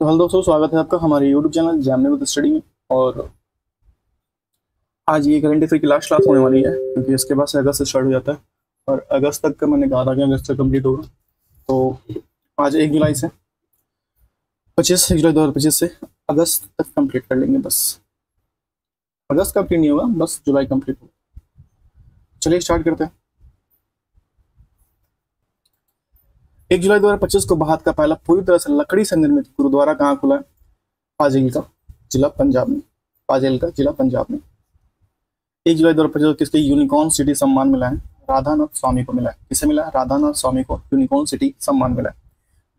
तो हेलो दोस्तों, स्वागत है आपका हमारे YouTube channel Gemini with study में। और आज ये करंट अफेयर की लास्ट क्लास होने वाली है, क्योंकि इसके बाद से अगस्त से स्टार्ट हो जाता है। और अगस्त तक का मैंने कहा था कि अगस्त से कंप्लीट होगा। तो आज 1 जुलाई से 25 जुलाई 2025 से अगस्त तक कंप्लीट कर लेंगे। बस अगस्त कंप्लीट नहीं होगा, बस जुलाई कंप्लीट होगा। चलिए स्टार्ट करते हैं। 1 जुलाई 2025 को भारत का पहला पूरी तरह से लकड़ी से निर्मित गुरुद्वारा कहाँ खुला है? फाजिल का जिला पंजाब में। फाजिल का जिला पंजाब में। 1 जुलाई 2025 को किसके यूनिकॉर्न सिटी सम्मान मिला है? राधानाथ स्वामी को मिला है। किसे मिला है? राधानाथ स्वामी को यूनिकॉर्न सिटी सम्मान मिला है।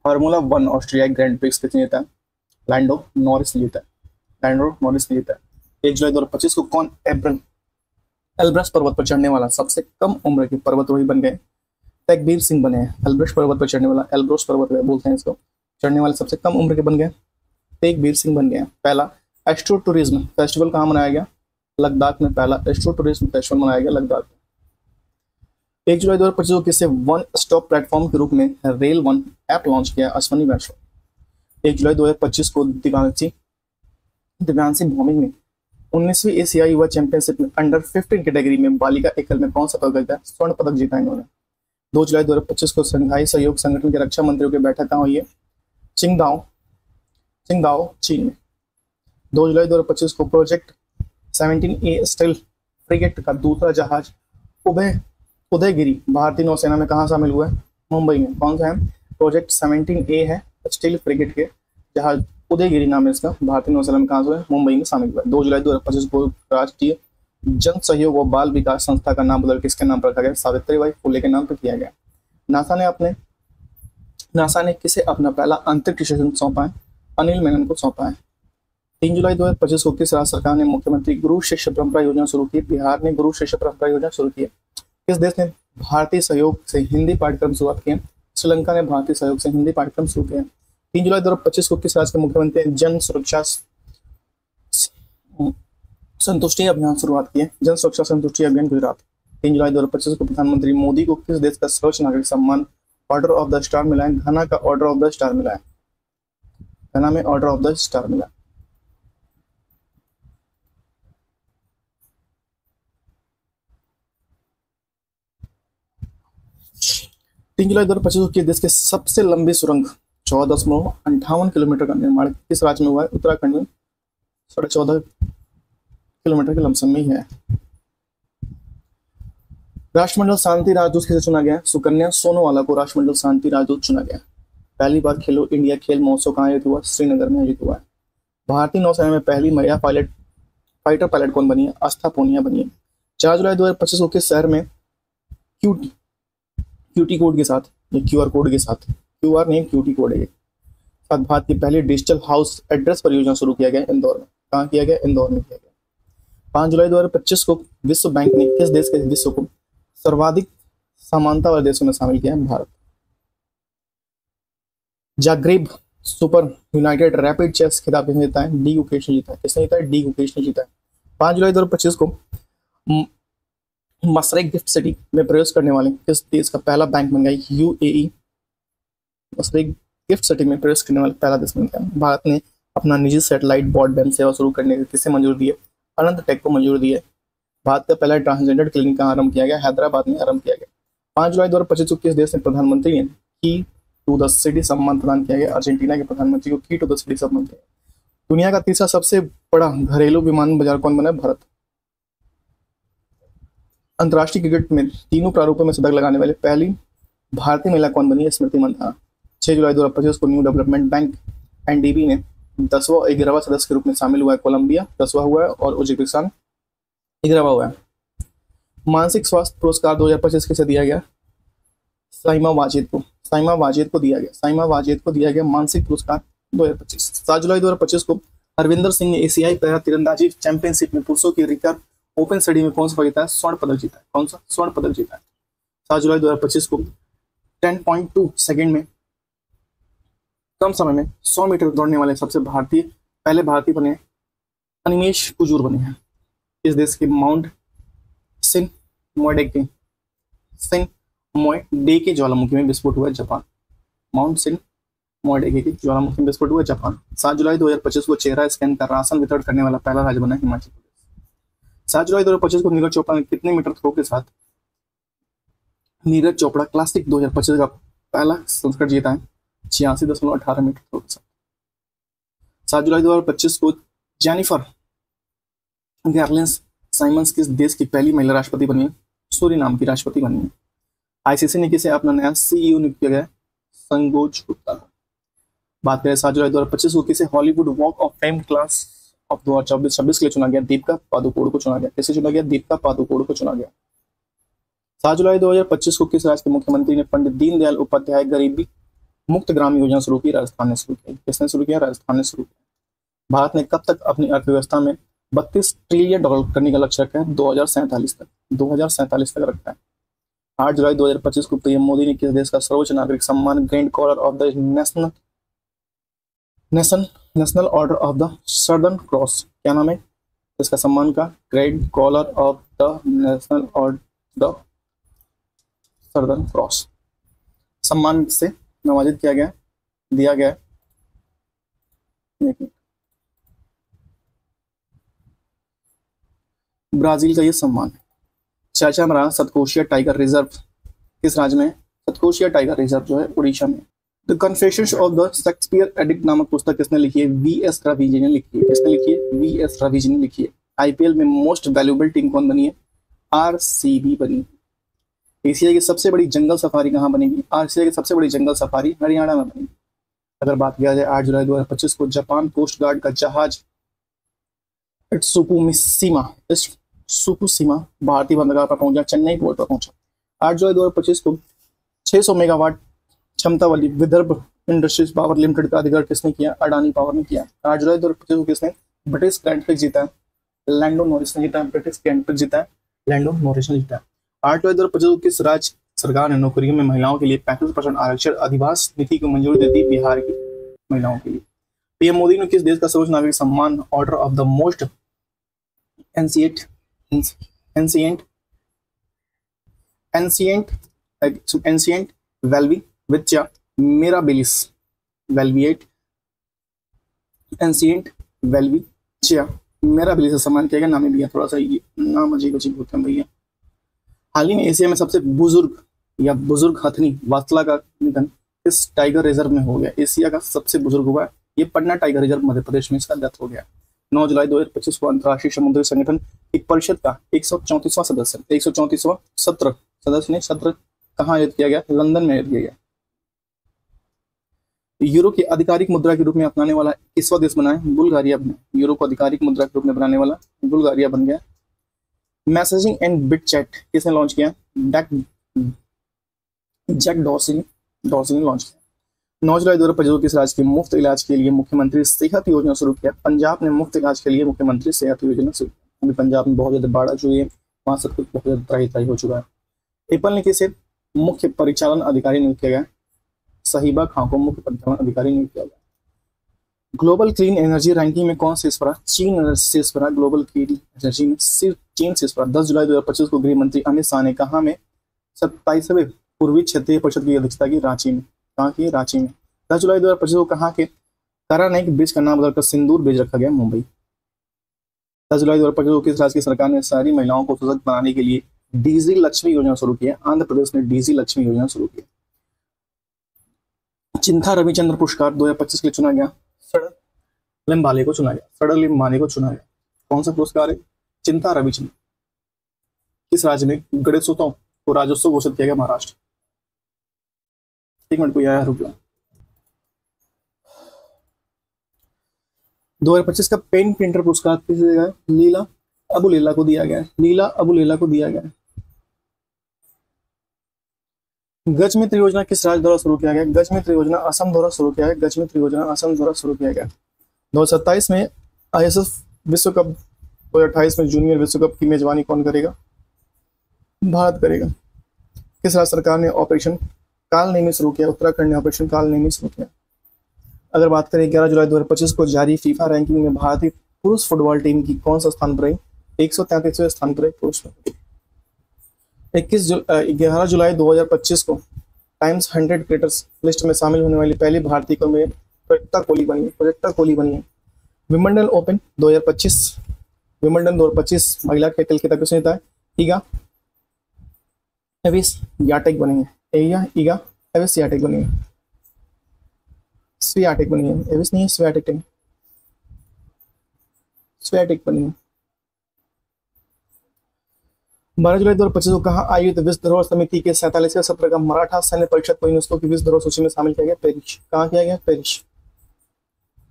फार्मूला 1 ऑस्ट्रिया ग्रैंड प्रिक्स किसने जीता है? लैंडो नॉरिस ने जीता है। लैंडो नॉरिस ने जीता है। 1 जुलाई 2025 को कौन एल्ब्रस पर्वत पर चढ़ने वाला सबसे कम उम्र के पर्वतारोही बन गए? तेगबीर सिंह बने हैं। एल्ब्रस पर्वत पर चढ़ने वाला, एल्ब्रोस पर्वत बोलते हैं इसको, चढ़ने वाले सबसे कम उम्र के बन गए तेगबीर सिंह बन गए। पहला एस्ट्रो टूरिज्म फेस्टिवल कहाँ मनाया गया? लद्दाख में। पहला एस्ट्रो टूरिज्म फेस्टिवल मनाया गया लद्दाख में। 1 जुलाई 2025 को किसे वन स्टॉप प्लेटफॉर्म के रूप में रेल वन ऐप लॉन्च किया? अश्वनी वैष्णव। 1 जुलाई 2025 को दिव्यांशी भौमिक ने 19वीं एशियाई युवा चैंपियनशिप में अंडर 15 कैटेगरी में बालिका एकल में कौन सा पदक जीता? स्वर्ण पदक जीता इन्होंने। 2 जुलाई 2025 को शंघाई सहयोग संगठन के रक्षा मंत्रियों की बैठक कहाँ हुई है? चिंगदाओ चीन में। 2 जुलाई 2025 को प्रोजेक्ट 17A स्टील फ्रिगेट का दूसरा जहाज उदयगिरी भारतीय नौसेना में कहाँ शामिल हुआ है? मुंबई में। कौन सा है? प्रोजेक्ट 17A है स्टील फ्रिगेट के जहाज उदयगिरी नाम है इसका, भारतीय नौसेना में कहाँ से है? मुंबई में शामिल हुआ है। 2 जुलाई 2025 को राष्ट्रीय जन सहयोग और बाल विकास संस्था का नाम बदल किसके नाम पर रखा गया? सावित्रीबाई फुले के नाम पर किया गया। नासा ने किसे अपना पहला अंतरिक्ष स्टेशन सौंपा है? अनिल मेनन को सौंपा है। 3 जुलाई 2025 को किस राज्य सरकार ने मुख्यमंत्री गुरु शिष्य परंपरा योजना शुरू की? बिहार ने गुरु शिष्य परंपरा योजना शुरू की है। किस देश ने भारतीय सहयोग से हिंदी पाठ्यक्रम शुरुआत किए? श्रीलंका ने भारतीय सहयोग से हिंदी पाठ्यक्रम शुरू किया। 3 जुलाई 2025 को किस राज्य के मुख्यमंत्री जन सुरक्षा संतुष्टि अभियान शुरुआत की है? जन सुरक्षा संतुष्टि अभियान गुजरात। 3 जुलाई 2025 को प्रधानमंत्री मोदी को किस देश का सर्वोच्च नागरिक सम्मान ऑर्डर ऑफ द स्टार मिला है? घाना का ऑर्डर ऑफ द स्टार मिला है। घाना में ऑर्डर ऑफ द स्टार मिला है। 3 जुलाई 2025 को किस देश के सबसे लंबी सुरंग 14.58 किलोमीटर का निर्माण किस राज्य में हुआ है? उत्तराखंड में 14.5 किलोमीटर के लमसम में ही है। राष्ट्रमंडल शांति राजदूत किसे चुना गया? सुकन्या सोनोवाला को राष्ट्रमंडल शांति राजदूत चुना गया। पहली बार खेलो इंडिया खेल महोत्सव कहाँ आयोजित हुआ? श्रीनगर में आयोजित हुआ है। भारतीय नौसेना में पहली महिला फाइटर पायलट कौन बनी है? आस्था पूनिया बनी है। 4 जुलाई 2025 को किस शहर में क्यूटी कोड के साथ या क्यूआर कोड के साथ, क्यूआर नहीं क्यूटी कोड है, साथ भारत की पहली डिजिटल हाउस एड्रेस परियोजना शुरू किया गया? इंदौर में। कहाँ किया गया? इंदौर में किया गया। 5 जुलाई 2025 को विश्व बैंक ने किस देश के विश्व को सर्वाधिक समानता वाले देशों में शामिल किया है? Bharat. Zagreb super united rapid chess खिताब किसने जीता है? डी गुकेश ने जीता है। किसने जीता है? डी गुकेश ने जीता है। 5 जुलाई 2025 को मसरेक गिफ्ट सिटी में प्रवेश करने वाले किस देश का पहला बैंक बन गया? यूएई। मसरेक गिफ्ट सिटी में प्रवेश करने वाला पहला देश बन गया। भारत ने अपना निजी सैटेलाइट ब्रॉडबैंड सेवा शुरू करने की किसे मंजूरी दी है? अनंत टेक को मंजूरी दी है। भारत का पहला ट्रांसजेंडर क्लिनिक कहाँ आरंभ किया गया? हैदराबाद में आरंभ किया गया। 5 जुलाई 2025 को किस देश ने प्रधानमंत्री ने की टू द सिटी सम्मान प्रदान किया गया? अर्जेंटीना के प्रधानमंत्री को की टू द सिटी सम्मान किया। दुनिया का तीसरा सबसे बड़ा घरेलू विमान बाजार कौन बना है? भारत। अंतर्राष्ट्रीय क्रिकेट में तीनों प्रारूपों में शतक लगाने वाली पहली भारतीय महिला कौन बनी है? स्मृति मंधाना। 6 जुलाई 2025 को न्यू डेवलपमेंट बैंक एनडीबी ने 10वां और 11वां सदस्य के रूप में शामिल हुआ है। कोलंबिया 10वां हुआ है और उज्बेकिस्तान 11वां हुआ है। मानसिक स्वास्थ्य पुरस्कार 2025 किसे दिया गया? साइमा वाजिद को दिया गया मानसिक पुरस्कार 2025। 7 जुलाई 2025 को हरविंदर सिंह ने एशियाई पैरा तीरंदाजी चैंपियनशिप में पुरुषों की रिकर्व ओपन स्टडी में कौन सा जीता है? स्वर्ण पदक जीता है। कौन सा? स्वर्ण पदक जीता है। 7 जुलाई 2025 को 10.2 सेकेंड में कम समय में 100 मीटर दौड़ने वाले पहले भारतीय बने अनिमेश कुजूर बने हैं। इस देश के माउंट सिन मोयडे के ज्वालामुखी में विस्फोट हुआ है। जापान। माउंट सिन मोएडेगी की ज्वालामुखी में विस्फोट हुआ जापान। 7 जुलाई 2025 को चेहरा स्कैन का राशन वितरण करने वाला पहला राज्य बना हिमाचल प्रदेश। 7 जुलाई 2025 को नीरज चोपड़ा ने कितने मीटर थ्रो के साथ नीरज चोपड़ा क्लासिक 2025 का पहला संस्करण जीता है? 86.18 मीटर थ्रो के साथ। 7 जुलाई 2025 को जेनिफर गार्लिंस साइमंस किस देश की पहली महिला राष्ट्रपति बनी है? सूरीनाम की राष्ट्रपति बनी है। आईसीसी ने किसे अपना नया सीईओ नियुक्त किया गया? संजोग गुप्ता। बात करें 7 जुलाई 2025 को किसे Hollywood walk of fame class of 2024-26 के लिए चुना गया? दीपिका पादुकोण को चुना गया। किसे चुना गया? दीपिका पादुकोण को चुना गया। 7 जुलाई 2025 को किस राज्य के मुख्यमंत्री ने पंडित दीनदयाल उपाध्याय गरीबी मुक्त ग्राम योजना शुरू की? राजस्थान ने शुरू की। किसने शुरू किया? राजस्थान ने शुरू किया। भारत ने कब तक अपनी अर्थव्यवस्था में $32 ट्रिलियन करने का लक्ष्य रखा है? 2047 तक। 2047 तक रखा है। 8 जुलाई 2025 को पीएम मोदी ने किस देश का सर्वोच्च नागरिक सम्मान Grand Collar of the National Order of the Southern Cross, क्या नाम है इसका सम्मान का? Grand Collar of the National Order the Southern Cross सम्मान से नवाजित किया गया, दिया गया। ब्राजील का ये सम्मान है। चर्चा में रहा सतकोशिया टाइगर रिजर्व किस राज्य में? सतकोशिया टाइगर रिजर्व जो है उड़ीसा में। The confessions of the Shakespeare addict नामक पुस्तक किसने लिखी है? वी.एस. रवि जी ने लिखी है। किसने लिखी है? वी.एस. रवि जी ने लिखी है। आईपीएल में मोस्ट वैल्यूएबल टीम कौन बनी है? आरसीबी बनी। एशिया की सबसे बड़ी जंगल सफारी कहाँ बनेगी? एशिया की सबसे बड़ी जंगल सफारी हरियाणा में बनेगी। अगर बात किया जाए 8 जुलाई 2025 को जापान कोस्ट गार्ड का जहाज इत्सुकुशिमा भारतीय बंदरगाह पर पहुंचा, चेन्नई पोर्ट पर पहुंचा। 8 जुलाई 2025 को 600 मेगावाट क्षमता वाली विदर्भ इंडस्ट्रीज पावर लिमिटेड का अधिग्रहण किसने किया? अडानी पावर ने किया। 8 जुलाई 2025 को किसने ब्रिटिश ग्रैंड प्रिक्स जीता है? लैंडो नॉरिस ने जीता है। ब्रिटिश ग्रैंड प्रिक्स जीता है, लैंडो नॉरिस ने जीता है। 8 जुलाई 2025 को किस राज्य सरकार ने नौकरियों में महिलाओं के लिए 35% आरक्षण अधिवास नीति को मंजूरी दे दी? बिहार की महिलाओं के लिए। पीएम मोदी ने किस देश का सर्वोच्च नागरिक सम्मान order of the most ancient Welwitschia mirabilis Welwitschia ancient Welwitschia mirabilis का सम्मान किया गया? नामीबिया। थोड़ा सा ये नाम अजीब अजीब होते हैं भैया। हाल ही में एशिया में सबसे बुजुर्ग हथनी वास्तला का निधन किस टाइगर रिजर्व में हो गया? एशिया का सबसे बुजुर्ग हुआ है ये पटना टाइगर रिजर्व मध्य प्रदेश में, इसका डेथ हो गया। 9 जुलाई 2025 को अंतर्राष्ट्रीय समुद्री संगठन की परिषद का 134वां सदस्य 134वां सत्र कहाँ आयोजित किया गया? लंदन में आयोजित किया गया। यूरो की आधिकारिक मुद्रा के रूप में अपनाने वाला किसवां देश बना है? बुल्गारिया बना। यूरो को आधिकारिक मुद्रा के रूप में बनाने वाला बुल्गारिया बन गया। मैसेजिंग एंड बिट चैट किसने लॉन्च किया? जैक डॉर्सी ने लॉन्च किया। 9 जुलाई 2025 किस राज्य के मुफ्त इलाज के लिए मुख्यमंत्री सेहत योजना शुरू किया? पंजाब ने मुफ्त इलाज के लिए मुख्यमंत्री सेहत योजना शुरू किया। अभी पंजाब में बहुत ज्यादा बाढ़ आ चुकी है, वहां सब कुछ बहुत ज्यादा त्राही हो चुका है। एप्पल ने किसे मुख्य परिचालन अधिकारी नियुक्त किया गया? साहिबा खां को मुख्य परिचालन अधिकारी नियुक्त किया गया। ग्लोबल क्लीन एनर्जी रैंकिंग में कौन शीर्ष पर? चीन शीर्ष पर। ग्लोबल क्लीन एनर्जी में चीन शीर्ष पर। 10 जुलाई 2025 को गृह मंत्री अमित शाह ने कहा में 27वें पूर्वी क्षेत्रीय परिषद की अध्यक्षता की? रांची में। कहाँ की? रांची में। 10 जुलाई 2025 को कहा के तारानाइक ब्रिज का नाम बदलकर सिंदूर ब्रिज रखा गया? मुंबई। 10 जुलाई 2025 को किस राज्य की सरकार ने शहरी महिलाओं को सशक्त बनाने के लिए डीजी लक्ष्मी योजना शुरू किया? आंध्र प्रदेश ने डीजी लक्ष्मी योजना शुरू किया। चिंथा रविचंद्र पुरस्कार 2025 के लिए चुना गया? लिम्बाले को चुना गया। लिम्बाले को चुना गया। कौन सा पुरस्कार है? चिंता रविचंद्र। किस राज्य में गणेशोत्सव को राज्योत्सव घोषित किया गया? महाराष्ट्र। 1 मिनट को यार रुक जाओ। 2025 का पेन प्रिंटर पुरस्कार किसे दिया गया? लीला अबुलेला को दिया गया। लीला अबुलेला को दिया गया। गजमित्र योजना किस राज्य द्वारा शुरू किया गया? गजमित्र योजना असम द्वारा शुरू किया गया। गजमित्र योजना असम द्वारा शुरू किया गया। 2027 में आईएसएफ विश्व कप 2028 में जूनियर विश्व कप की मेजबानी कौन करेगा? भारत करेगा। किस राज्य सरकार ने ऑपरेशन कालनेमी शुरू किया? उत्तराखंड ने ऑपरेशन कालनेमी शुरू किया। अगर बात करें 11 जुलाई 2025 को जारी फीफा रैंकिंग में भारतीय पुरुष फुटबॉल टीम की कौन सा स्थान पर रही? 133वें स्थान पर रही पुरुष। 11 जुलाई 2025 को टाइम्स 100 ग्रेटेस्ट लिस्ट में शामिल होने वाली पहली भारतीय को में प्रोजक्ता कोहली बनी है। प्रोजक्ता कोहली बनी है। विंबलडन ओपन 2025, विंबलडन 2025 महिला के खेल खिताब किसने जीता है? ईगा एविस याटेक बनी है। ईगा एविस याटेक बनी है। स्वियाटेक बनी है। एविस नहीं है, स्वियाटेक है। स्वियाटेक बनी है। 12 जुलाई 2025 को कहा आयोजित विश्व धरोहर समिति के 47वें सत्र का मराठा सैन्य परिषद को यूनेस्को की विश्व धरोहर सूची में शामिल किया गया? पेरिस। कहाँ किया गया? पेरिस।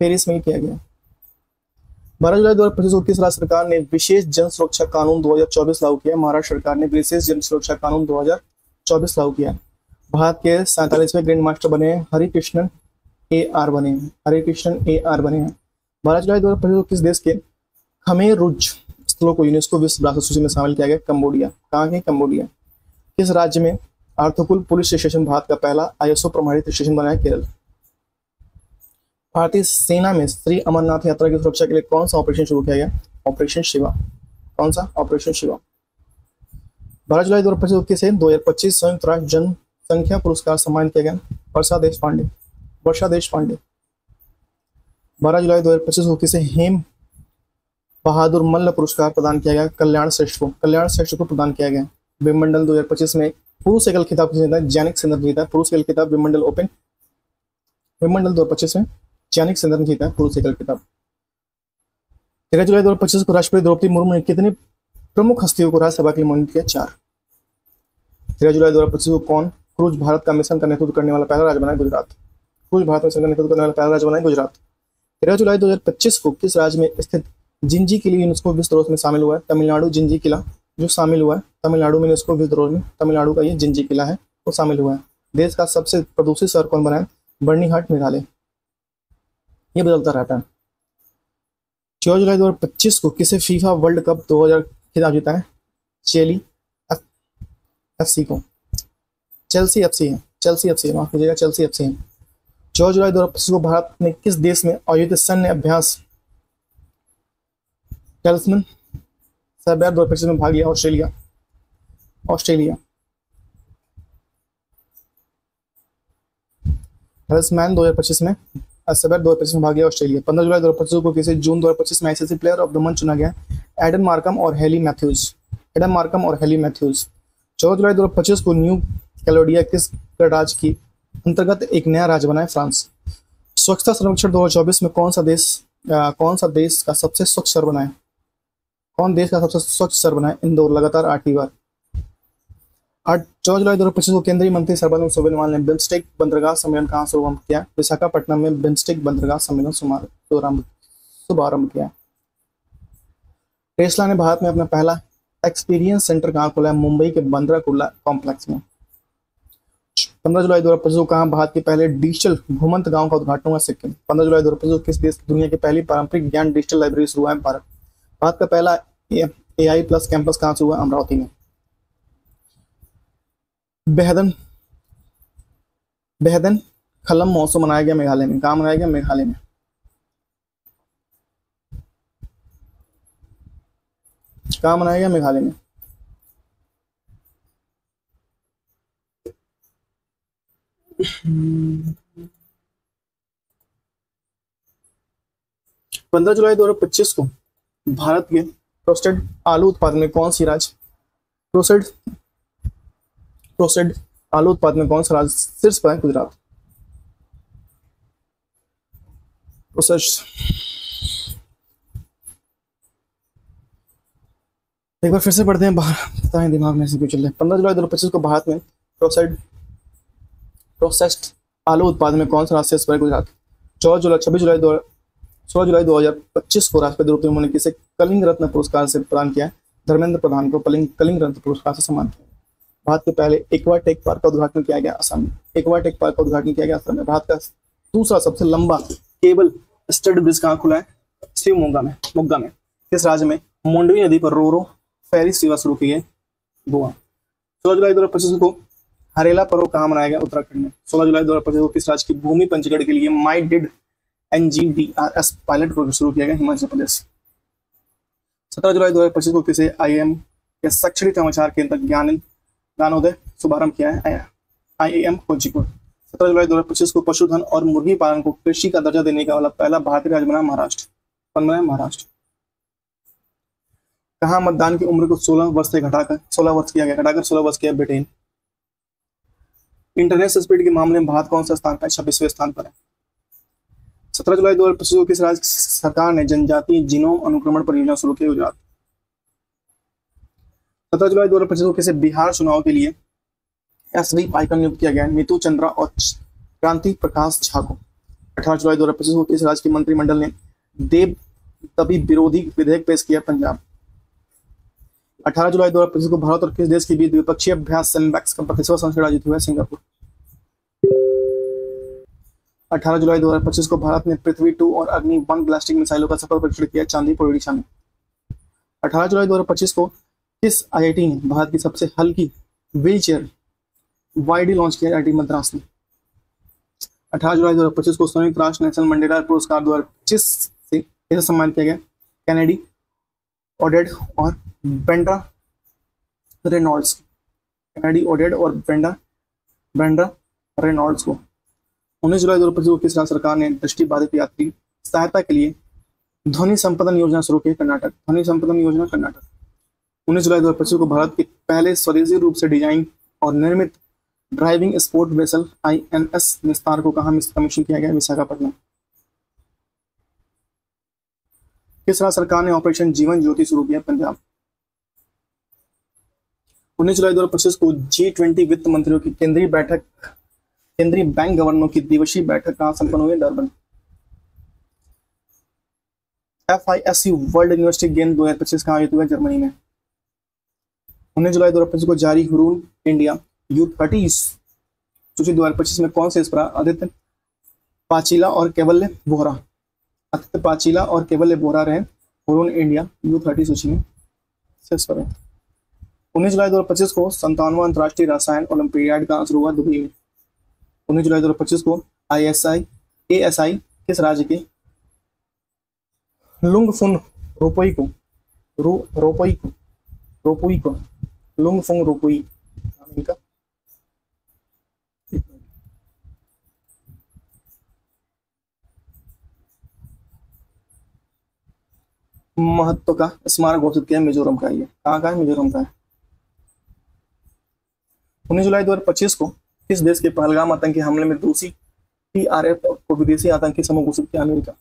पेरिस में किया गया। 12 जुलाई 2025 को किस राज्य सरकार ने विशेष जन सुरक्षा कानून 2024 लागू किया? महाराष्ट्र सरकार ने विशेष जन सुरक्षा कानून 2024 लागू किया। भारत के 47वें ग्रैंड मास्टर बने हरिकृष्णन AR बने हैं। हरिकृष्णन AR बने हैं। 12 जुलाई 2025 को किस देश के खमेर रुज स्थलों को यूनेस्को विश्व विरासत सूची में शामिल किया गया? कंबोडिया। कहाँ के? कंबोडिया। किस राज्य में आर्थकुल पुलिस स्टेशन भारत का पहला ISO प्रमाणित स्टेशन बना है? केरल। भारतीय सेना में श्री अमरनाथ यात्रा की सुरक्षा के लिए कौन सा ऑपरेशन शुरू किया गया? ऑपरेशन शिवा। कौन सा? ऑपरेशन शिवा। 12 जुलाई 2025 को किसे 2025 संयुक्त राष्ट्र जनसंख्या पुरस्कार सम्मानित किया गया? वर्षा देशपांडे। वर्षा देशपांडे। 12 जुलाई 2025 को किसे हेम बहादुर मल्ल पुरस्कार प्रदान किया गया? कल्याण श्रेष्ठ को। कल्याण श्रेष्ठ को प्रदान किया गया। विंबलडन 2025 में पुरुष एकल खिताब किसने जीता है? जैनिक सिनर ने जीता है पुरुष एकल खिताब। विंबलडन ओपन विंबलडन 2025 में जैनिक सिनर ने जीता है पुरुष एकल खिताब। 13 जुलाई 2025 को राष्ट्रपति द्रौपदी मुर्मू ने कितनी प्रमुख हस्तियों को राज्यसभा के लिए मनोनीत किया? 4। 13 जुलाई 2025 को कौन क्रूज भारत का मिशन का नेतृत्व करने वाला पहला राज्य बना है? गुजरात। क्रूज भारत मिशन का नेतृत्व करने वाला पहला राज्य बना है गुजरात। 13 जुलाई 2025 को किस राज्य में स्थित जिंजी किला यूनेस्को विश्व धरोहर में शामिल हुआ है? तमिलनाडु। जिंजी किला जो शामिल हुआ है तमिलनाडु में यूनेस्को विश्व धरोहर में, तमिलनाडु का ये जिंजी किला है वो शामिल हुआ है। देश का सबसे प्रदूषित शहर कौन बना है? बर्नीहाट मेघालय। ये बदलता रहता है। 14 जुलाई 2025 को किसे फीफा वर्ल्ड कप 2000 खिताब जीता है? चेली FC को। चेल्सी FC है। चेल्सी FC माफ कीजिएगा, चेल्सी FC है। 14 जुलाई 2025 को भारत ने किस देश में आयोजित सैन्य अभ्यास टेलिस्मैन सर्बिया 2025 में भाग लिया? ऑस्ट्रेलिया। ऑस्ट्रेलिया। टेलिस्मैन 2025 में सर्बिया 2025 में भाग लिया ऑस्ट्रेलिया। 15 जुलाई 2025 को किसे जून 2025 में ICC player of the month चुना गया? एडम मार्कम और हेली मैथ्यूज। एडम मार्कम और हेली मैथ्यूज। 14 जुलाई 2025 को न्यू कैलोडिया किस गणराज्य की अंतर्गत एक नया राज्य बना है? फ्रांस। स्वच्छता सर्वेक्षण 2024 में कौन सा देश का सबसे स्वच्छ शहर बना है? कौन देश का सबसे स्वच्छ शहर बना है? इंदौर लगातार 8वीं बार। 14 जुलाई 2025 को केंद्रीय मंत्री सर्बानंद सोनोवाल ने बिम्स्टेक बंदरगाह सम्मेलन कहाँ शुभारंभ किया? विशाखापट्टनम में बिम्स्टेक बंदरगाह सम्मेलन शुभारंभ किया। टेस्ला ने भारत में अपना पहला एक्सपीरियंस सेंटर कहाँ खोला है? मुंबई के बांद्रा कुर्ला कॉम्प्लेक्स में। 15 जुलाई 2025 को कहाँ भारत के पहले डिजिटल घुमंत गांव का उद्घाटन हुआ? सिक्किम। 15 जुलाई 2025 को किस देश की दुनिया की पहली पारंपरिक ज्ञान डिजिटल लाइब्रेरी शुरू हुआ है? भारत। भारत का पहला AI प्लस कैंपस कहाँ से हुआ? अमरावती में। बेहदन खलम महोत्सव मनाया गया मेघालय में। कहाँ मनाया गया? मेघालय में। कहाँ मनाया गया? मेघालय में। पंद्रह जुलाई 2025 को भारत के प्रोसेस्ड आलू उत्पादन में कौन सी राज्य प्रोसेस्ड आलू उत्पादन में कौन सा राज्य शीर्ष पर है? गुजरात। प्रोसेस्ड एक बार फिर से पढ़ते हैं, बाहर पता है दिमाग में से क्यों चल रहा है। 15 जुलाई 2025 को भारत में प्रोसेस्ड आलू उत्पादन में कौन सा राज्य शीर्ष पर है? गुजरात। 16 जुलाई 2025 को राष्ट्रपति द्रौपदी मुर्मू ने किसे कलिंग रत्न पुरस्कार से प्रदान किया? धर्मेंद्र प्रधान को कलिंग रत्न पुरस्कार से सम्मान किया। भारत के पहले एक्वा टेक पार्क का उद्घाटन किया गया असम में। एक्वा टेक पार्क का उद्घाटन किया गया असम में। भारत का दूसरा सबसे लंबा केबल स्टड ब्रिज कहाँ खुला है? शिवमोगा में। मोगा में। किस राज्य में? मोंडवी नदी पर रोरो फेरी सेवा शुरू की है? गोवा। 16 जुलाई 2025 को हरेला पर्व कहाँ मनाया गया? उत्तराखंड में। 16 जुलाई 2025 को किस राज्य की भूमि पंजीकरण के लिए माई डिड NGDRS पायलट प्रोजेक्ट शुरू किया गया? हिमाचल प्रदेश। 17 जुलाई 2025 को किसे IIM के शैक्षणिक समाचार केंद्र ज्ञानोदय शुभारंभ किया है? IIM कोझिकोड। 17 जुलाई 2025 को पशुधन और मुर्गी पालन को कृषि का दर्जा देने का वाला पहला भारतीय राज्य बना महाराष्ट्र। कौन बना? महाराष्ट्र। कहाँ मतदान की उम्र को 16 वर्ष से घटाकर 16 वर्ष किया गया, घटाकर 16 वर्ष किया? ब्रिटेन। इंटरनेट स्पीड के मामले में भारत कौन सा स्थान पर? 26वें स्थान पर है। 17 जुलाई 2025 को किस राज्य सरकार ने जनजातीय जीनोम अनुक्रमण परियोजना शुरू की? गुजरात। 17 जुलाई 2025 को किसे बिहार चुनाव के लिए एसवी आइकन नियुक्त किया गया? नीतू चंद्रा और क्रांति प्रकाश झा को। 18 जुलाई 2025 को किस राज्य के मंत्रिमंडल ने देव तभी विरोधी विधेयक पेश किया? पंजाब। 18 जुलाई 2025 को भारत और किस देश के बीच द्विपक्षीय अभ्यास सेनबैक्स का 25वां संस्करण आयोजित हुआ? सिंगापुर। 18 जुलाई 2025 को भारत ने पृथ्वी 2 और अग्नि 1 बैलिस्टिक मिसाइलों का सफल परीक्षण किया चांदीपुर ओडिशा में। 18 जुलाई 2025 को किस IIT ने भारत की सबसे हल्की व्हील चेयर वाईडी लॉन्च किया? IIT मद्रास ने। 18 जुलाई 2025 को संयुक्त राष्ट्र नेशनल मंडेला पुरस्कार 2025 से इसे सम्मानित किया गया कैनेडी ओडेड और बेंड्रा रेनॉल्ड्स। कैनेडी ओडेड और बेंड्रा रेनॉल्ड्स को। 19 जुलाई 2025 को किस राज्य सरकार ने दृष्टिबाधित यात्री सहायता के लिए ध्वनि संपदन योजना शुरू की? कर्नाटक। ध्वनि संपदन योजना कर्नाटक। 19 जुलाई 2025 को भारत के पहले स्वदेशी रूप से डिजाइन और निर्मित ड्राइविंग स्पोर्ट वेसल INS निस्तार को कहाँ कमीशन किया गया? विशाखापट्टनम। किस राज्य सरकार ने ऑपरेशन जीवन ज्योति शुरू किया? पंजाब। 19 जुलाई 2025 को G20 वित्त मंत्रियों की केंद्रीय बैंक गवर्नरों की दिवसीय बैठक कहाँ संपन्न हुई? Durban. FISU world university game 2025 कहाँ आयोजित हुआ? जर्मनी में। 19 जुलाई 2025 को जारी हुरून इंडिया U30 सूची 2025 में कौन से इस पर? आदित्य पाचीला और केवल्य बोहरा। आदित्य पाचीला और केवल्य बोहरा रहे हुरून इंडिया U30 सूची में शीर्ष पर है। 19 जुलाई 2025 को 57वां अंतर्राष्ट्रीय रसायन ओलंपियाड का शुरू हुआ दुबई में। 19 जुलाई 2025 को ASI किस राज्य के लुंगफुंग रोपोई को लुंगफुंग रोपोई इनका महत्व का स्मारक घोषित किया? मिजोरम का। ये कहाँ का है? मिजोरम का है। 19 जुलाई 2025 को किस देश के पहलगाम आतंकी हमले में दोषी TRF को विदेशी आतंकी समूह घोषित किया? America.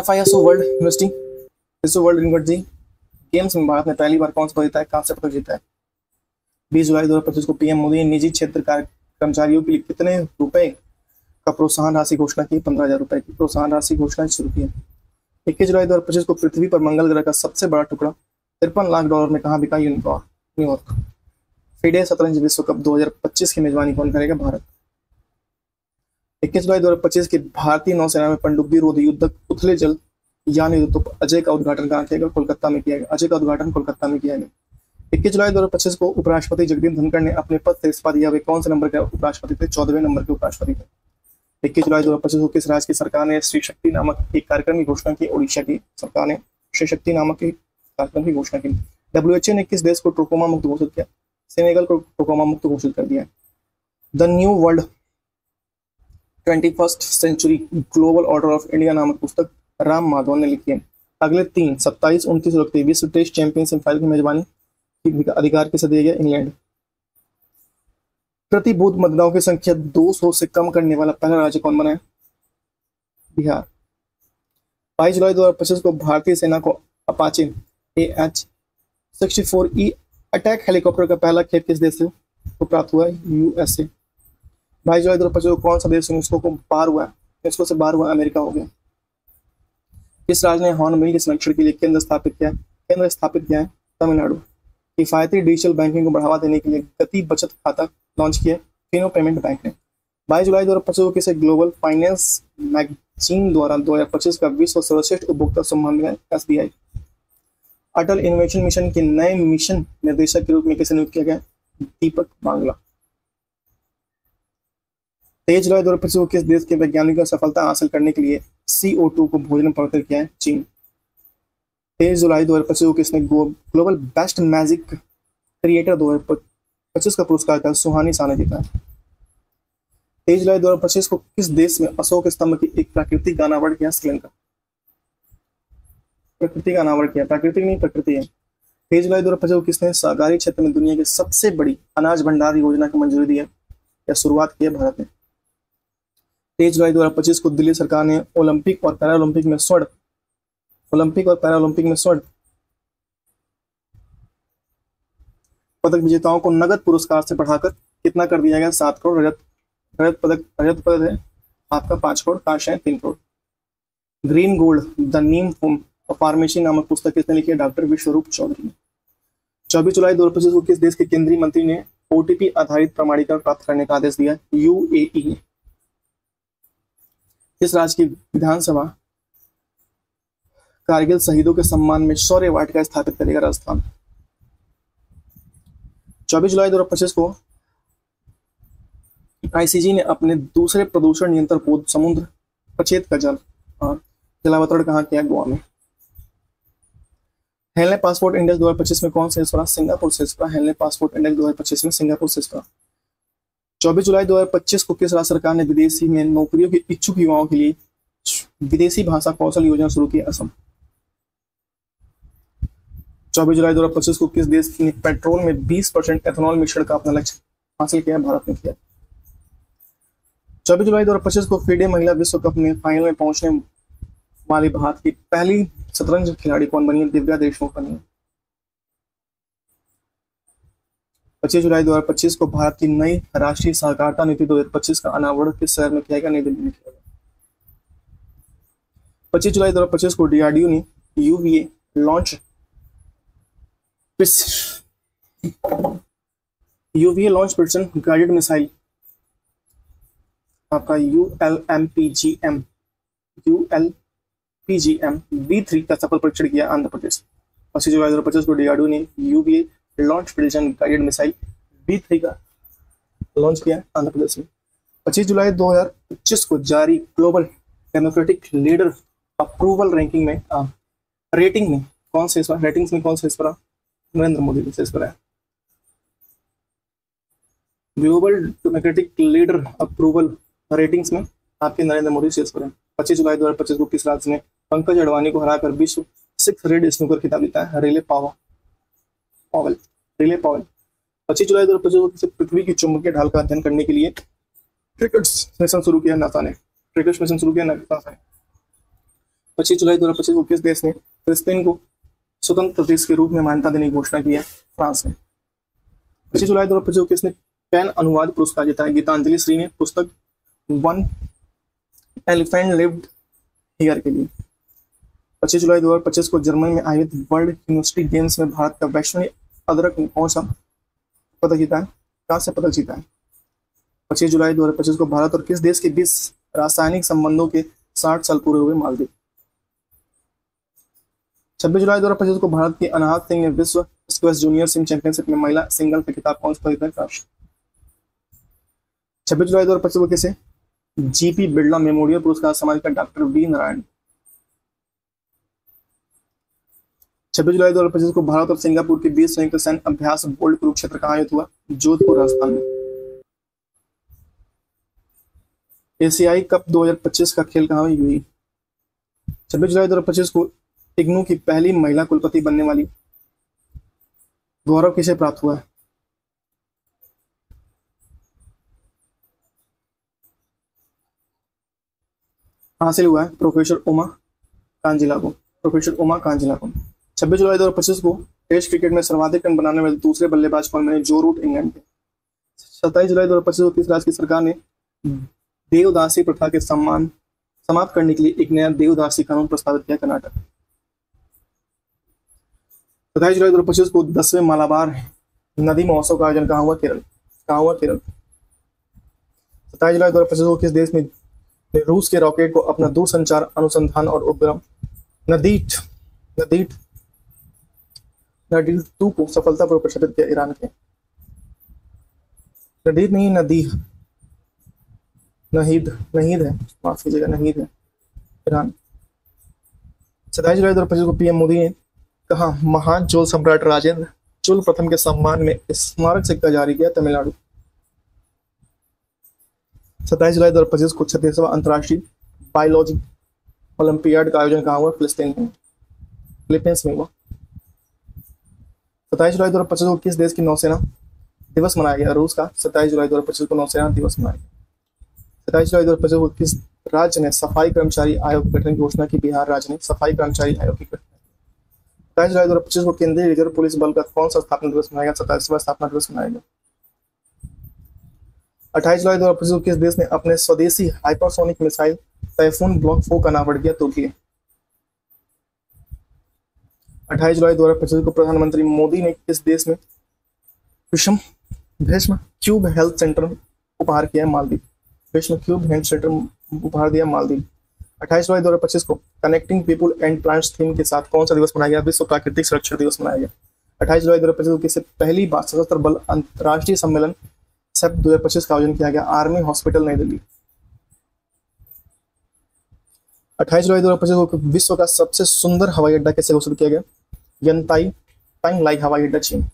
FISU world university games में भारत ने पहली बार कौन सा पदक जीता है? कांस्य पदक जीता है। 20 जुलाई 2025 को PM मोदी ने निजी क्षेत्र कर्मचारियों के लिए कितने रुपए का प्रोत्साहन राशि घोषणा की? 15,000 रुपए की प्रोत्साहन राशि घोषणा शुरू की है। 21 जुलाई 2025 को पृथ्वी पर मंगल ग्रह का सबसे बड़ा टुकड़ा $53 लाख में कहाँ बिका? न्यूयॉर्क। FIDE शतरंज विश्व कप 2025 की मेजबानी कौन करेगा? भारत। 21 जुलाई 2025 के भारतीय नौसेना में पनडुब्बी रोध युद्धक उथले जल यान युद्धक अजय का उद्घाटन कहाँ किया गया? कोलकाता में किया गया। अजय का उद्घाटन कोलकाता में किया गया। 21 जुलाई 2025 को उपराष्ट्रपति जगदीप धनखड़ ने अपने पद से इस्तीफा दिया। वे कौन से नंबर के उपराष्ट्रपति थे? 14वें नंबर के उपराष्ट्रपति थे। 21 जुलाई 2025 को किस राज्य की सरकार ने श्री शक्ति नामक एक कार्यक्रम की घोषणा की? ओडिशा की सरकार ने श्री शक्ति नामक एक कार्यक्रम की घोषणा की। WHO ने किस देश को ट्रोकोमा मुक्त घोषित किया? सेनेगल को ट्रोकोमा मुक्त घोषित कर दिया। The New World 21st Century Global Order of India नामक पुस्तक राम माधवन ने लिखी है। अगले 3, 27, 29 और 31 विश्व टेस्ट चैंपियनशिप फाइनल की मेजबानी अधिकार किसे दिया गया? इंग्लैंड। प्रतिबूध मतदाताओं की संख्या 200 से कम करने वाला पहला राज्य कौन बना है? बिहार। 22 जुलाई 2025 को भारतीय सेना को अपाचे AH-64E अटैक हेलीकॉप्टर का पहला खेप किस देश से प्राप्त हुआ? USA। 22 जुलाई 2025 को कौन सा देश यूनेस्को से बाहर हुआ? अमेरिका हो गया। किस राज्य ने हॉर्नबिल के संरक्षण के लिए केंद्र स्थापित किया है? तमिलनाडु। किफायती डिजिटल बैंकिंग को बढ़ावा देने के लिए गति बचत खाता लॉन्च किया फिनो पेमेंट बैंक ने। 22 जुलाई 2025 को किसे ग्लोबल फाइनेंस मैगजीन द्वारा 2025 का विश्व सर्वश्रेष्ठ उपभोक्ता सम्मान मिला? SBI। अटल इनोवेशन मिशन के नए मिशन निर्देशक के रूप में किसे नियुक्त किया गया? दीपक बांग्ला। 23 जुलाई 2025 को किस देश के वैज्ञानिकों ने सफलता हासिल करने के लिए CO2 को भोजन में परिवर्तित किया है? चीन। 23 जुलाई 2025 को किसने ग्लोबल बेस्ट मैजिक क्रिएटर 2025 का पुरस्कार का सुहानी शाह ने जीता? 23 जुलाई 2025 को किस देश में अशोक स्तंभ की एक प्राकृतिक का अनावरण किया? श्रीलंका। प्रकृति का अनावरण किया, प्राकृतिक नहीं प्रकृति है। 23 जुलाई 2025 को किसने सहकारी क्षेत्र में दुनिया की सबसे बड़ी अनाज भंडार योजना की मंजूरी दी है या शुरुआत की है? भारत ने। 23 जुलाई 2025 को दिल्ली सरकार ने ओलंपिक और पैरालंपिक में स्वर्ण पदक विजेताओं को नगद पुरस्कार से बढ़ाकर कितना कर दिया गया? 7 करोड़। रजत पदक है आपका 5 करोड़, कांस्य है 3 crore. Green gold the Neem pharmacy नामक पुस्तक किसने लिखी है? डॉक्टर विश्वरूप चौधरी ने। 24 जुलाई 2025 को किस देश के केंद्रीय मंत्री ने ओटीपी आधारित प्रमाणीकरण प्राप्त करने का आदेश दिया? यूएई ने। किस राज्य की विधानसभा कारगिल शहीदों के सम्मान में शौर्य वाटिका स्थापित करेगा? राजस्थान। 24 जुलाई 2025 को आईसीजी ने अपने दूसरे प्रदूषण नियंत्रण पोत समुद्र पचेत का जलावतरण कहाँ किया? गोवा में। हेलने पासपोर्ट इंडेक्स 2025 में कौन शीर्ष रहा? सिंगापुर शीर्ष रहा। हेलने पासपोर्ट इंडेक्स 2025 में सिंगापुर शीर्ष रहा। 24 जुलाई 2025 को किस राज्य सरकार ने विदेशी में नौकरियों के इच्छुक युवाओं के लिए विदेशी भाषा कौशल योजना शुरू की? असम। 24 जुलाई 2025 को किस देश ने पेट्रोल में 20% एथेनॉल मिश्रण का अपना लक्ष्य हासिल किया? भारत ने किया। 24 जुलाई 2025 को फीडे महिला विश्व कप में फाइनल में पहुंचने वाली भारत की पहली शतरंज खिलाड़ी कौन बनी है? दिव्या देशमुख बनी है। 25 जुलाई 2025 को भारत की नई राष्ट्रीय सहकारिता नीति 2025 का अनावरण किस शहर में किया गया? नई दिल्ली में किया गया। 25 जुलाई 2025 को डीआरडीओ ने UVA launch prison guided missile आपका ULPGM V3 का सफल परीक्षण किया आंध्र प्रदेश। 25 जुलाई 2025 को डीआरडीओ ने UVA launch prison guided missile V3 का लॉन्च किया आंध्र प्रदेश में। 25 जुलाई 2025 को जारी global democratic leader approval ratings में कौन से शीर्ष पर? नरेंद्र मोदी के शीर्ष पर है। Global democratic leader approval ratings में आपके नरेंद्र मोदी शीर्ष पर है। 25 जुलाई 2025 को किस राज्य ने पंकज अडवाणी को हराकर विश्व 6 रेड स्नूकर खिताब जीता है? Relay Pavel. 25 जुलाई 2025 को पृथ्वी की चुंबकीय ढाल का अध्ययन करने के लिए क्रिकेट मिशन शुरू किया नासा ने। 25 जुलाई 2025 को किस देश ने फिलिस्तीन को स्वतंत्र देश के रूप में मान्यता देने की घोषणा की है? फ्रांस ने। 25 जुलाई 2025 को किसने पेन अनुवाद पुरस्कार जीता है? गीतांजलि श्री ने पुस्तक वन एलिफेंट लिव्ड हियर के लिए। 25 जुलाई 2025 को जर्मनी में आयोजित वर्ल्ड यूनिवर्सिटी गेम्स में भारत का वैष्णवी अदरक ने कौन सा पदक जीता है? कांस्य पदक जीता है। 25 जुलाई 2025 को भारत और किस देश के बीच रासायनिक संबंधों के 60 साल पूरे हुए? मालदीव। 26 जुलाई 2025 को भारत की अनाहत सिंह ने विश्व स्क्वैश जूनियर सिंह चैंपियनशिप में महिला सिंगल के खिताब कौन सा जीता है? 26 जुलाई 2025 को किसे जीपी बिरला मेमोरियल पुरस्कार सम्मानित कर? Doctor V Narayan. 26 जुलाई 2025 को भारत और सिंगापुर के बीच संयुक्त सैन्य अभ्यास बोल्ट कुरुक्षेत्र कहाँ आयोजित हुआ? जोधपुर राजस्थान में। एशियाई कप 2025 का खेल कहाँ हुई? 26 जुलाई 2025 को इग्नू की पहली महिला कुलपति बनने वाली गौरव किसे प्राप्त हुआ है? हासिल हुआ है प्रोफेसर उमा कांजिला को। 26 जुलाई 2025 को टेस्ट क्रिकेट में सर्वाधिक रन बनाने वाले दूसरे बल्लेबाज कौन बने? जो रूट इंग्लैंड के। 27 जुलाई 2025 को किस राज्य की सरकार ने देवदासी प्रथा के समाप्त करने के लिए एक नया देवदासी कानून प्रस्तावित किया? कर्नाटक। 27 जुलाई 2025 को 10वें मालाबार नदी महोत्सव का आयोजन कहाँ हुआ? केरल। 27 जुलाई 2025 को किस देश में रूस के रॉकेट को अपना दूरसंचार अनुसंधान और उपग्रह नदीट 2 को सफलतापूर्वक प्रक्षेपित किया? ईरान के। नहीद है, माफ कीजिएगा, नहीद है ईरान। 27 जुलाई 2025 को पीएम मोदी ने कहाँ महान चोल सम्राट राजेंद्र चोल प्रथम के सम्मान में स्मारक सिक्का जारी किया, तमिलनाडु। 27 जुलाई 2025 को 36वां अंतर्राष्ट्रीय बायोलॉजी ओलंपियाड का आयोजन कहाँ हुआ, फिलीपींस में हुआ। 27 जुलाई 2025 को किस देश की नौसेना दिवस मनाया गया, रूस का। 27 जुलाई 2025 को नौसेना दिवस मनाया गया। 27 जुलाई 2025 को किस राज्य ने सफाई कर्मचारी आयोग के गठन की घोषणा की, बिहार राज्य ने सफाई कर्मचारी आयोग की गठन। 27 जुलाई 2025 को केंद्रीय रिजर्व पुलिस बल का कौन सा स्थापना दिवस मनाया गया, 27वां स्थापना दिवस मनाया गया। 28 जुलाई 2025 को किस देश ने अपने स्वदेशी हाइपरसोनिक मिसाइल टाइफून ब्लॉक 4 का नामकरण किया, तुर्की। 28 जुलाई 2025 को प्रधानमंत्री मोदी ने किस देश में भीष्म क्यूब हेल्थ सेंटर उपहार किया, Maldives. Bhishma cube health centre उपहार दिया, मालदीव। 28 जुलाई 2025 को connecting people and plants theme के साथ कौन सा दिवस मनाया गया, विश्व प्राकृतिक संरक्षण दिवस मनाया गया। 28 जुलाई 2025 को किससे पहली बार सशस्त्र बल अंतर्राष्ट्रीय सम्मेलन SEP 2025 का आयोजन किया गया, आर्मी हॉस्पिटल नई दिल्ली। 28 जुलाई 2025 को विश्व का सबसे सुंदर हवाई अड्डा कैसे घोषित किया गया, यंताई टाइम लाइक हवाई अड्डा, चीन।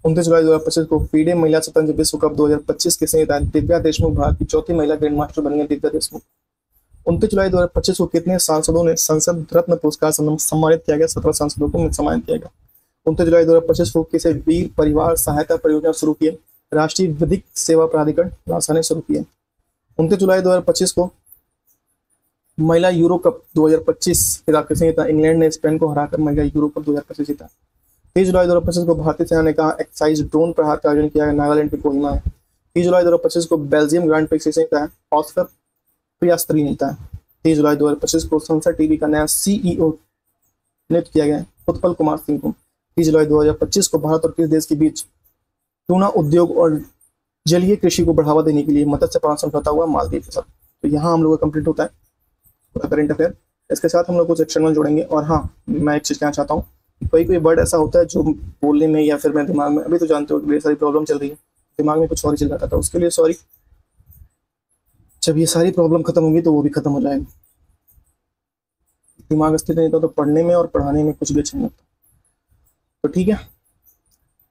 29 जुलाई 2025 को फीडे महिला शतरंज विश्व कप 2025 के संयोजक दिव्या देशमुख भारत की चौथी महिला ग्रैंड मास्टर बनी है, दिव्या देशमुख। 29 जुलाई 2025 को कितने सांसदों ने संसद रत्न पुरस्कार सम्मानित किया गया, 17 सांसदों को सम्मानित किया गया। 29 जुलाई 2025 को किसे वीर परिवार सहायता परियोजना शुरू की, राष्ट्रीय विधिक सेवा प्राधिकरण नासा ने शुरू किया। 29 जुलाई 2025 को महिला यूरो कप 2025 जीता, इंग्लैंड ने स्पेन को हराकर महिला यूरो कप 2025 जीता। 30 जुलाई 2025 को भारतीय सेना ने कहा एक्साइज ड्रोन प्रहार का आयोजन किया है, नागालैंड के कोहिमा में। 30 जुलाई 2025 को बेल्जियम ग्रांड प्रिक्स जीता है, ऑस्कर पियास्त्री जीता है। 30 जुलाई 2025 को संसद टीवी का नया CEO नियुक्त किया गया, उत्पल कुमार सिंह को। 30 जुलाई 2025 को भारत और किस देश के बीच टूना उद्योग और जलीय कृषि को बढ़ावा देने के लिए मत्स्य पालन समझौता हुआ, मालदीव के साथ। तो यहाँ हम लोग का कंप्लीट होता है पूरा करंट अफेयर। इसके साथ हम लोग कुछ एक्सटर्नल जोड़ेंगे। और हाँ, मैं एक चीज़ कहना चाहता हूँ, कोई कोई वर्ड ऐसा होता है जो बोलने में या फिर मेरे दिमाग में, अभी तो जानते हो ढेर सारी प्रॉब्लम चल रही है, दिमाग में कुछ और ही चल जाता था, उसके लिए सॉरी। जब ये सारी प्रॉब्लम खत्म होगी तो वो भी खत्म हो जाएगा। दिमाग स्थिर नहीं था तो पढ़ने में और पढ़ाने में कुछ भी अच्छा नहीं लगता। तो ठीक है,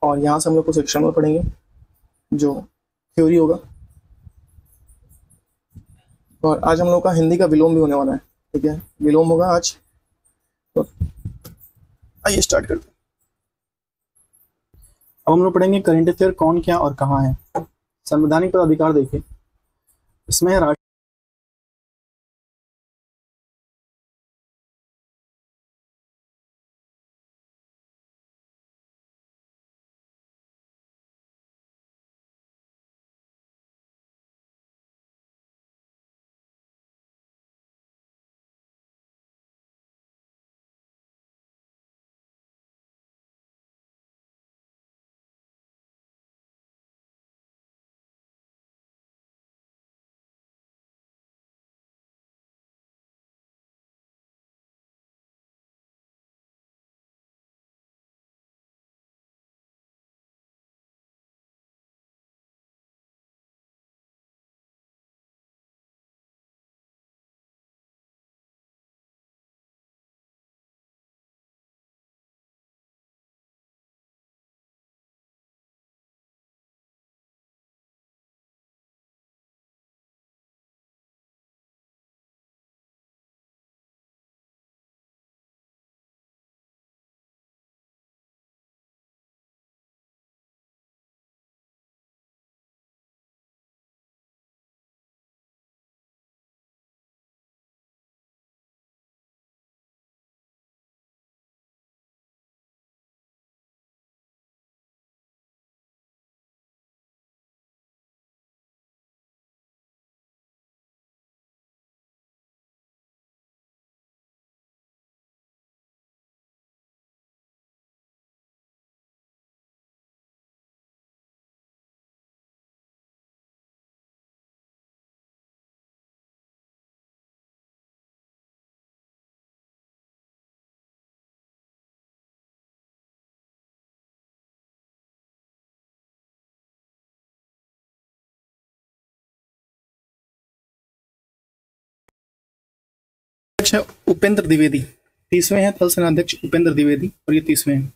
और यहाँ से हम लोग कुछ एक्सटर्नल पढ़ेंगे जो थ्योरी होगा, और आज हम लोग का हिंदी का विलोम भी होने वाला है। ठीक है, विलोम होगा आज। तो आइए स्टार्ट करते हैं। अब हम लोग पढ़ेंगे करंट अफेयर कौन, क्या और कहाँ है। संवैधानिक अधिकार देखिए, इसमें है उपेंद्र द्विवेदी। 30वें हैं थल सेनाध्यक्ष उपेंद्र द्विवेदी और ये 30वें हैं।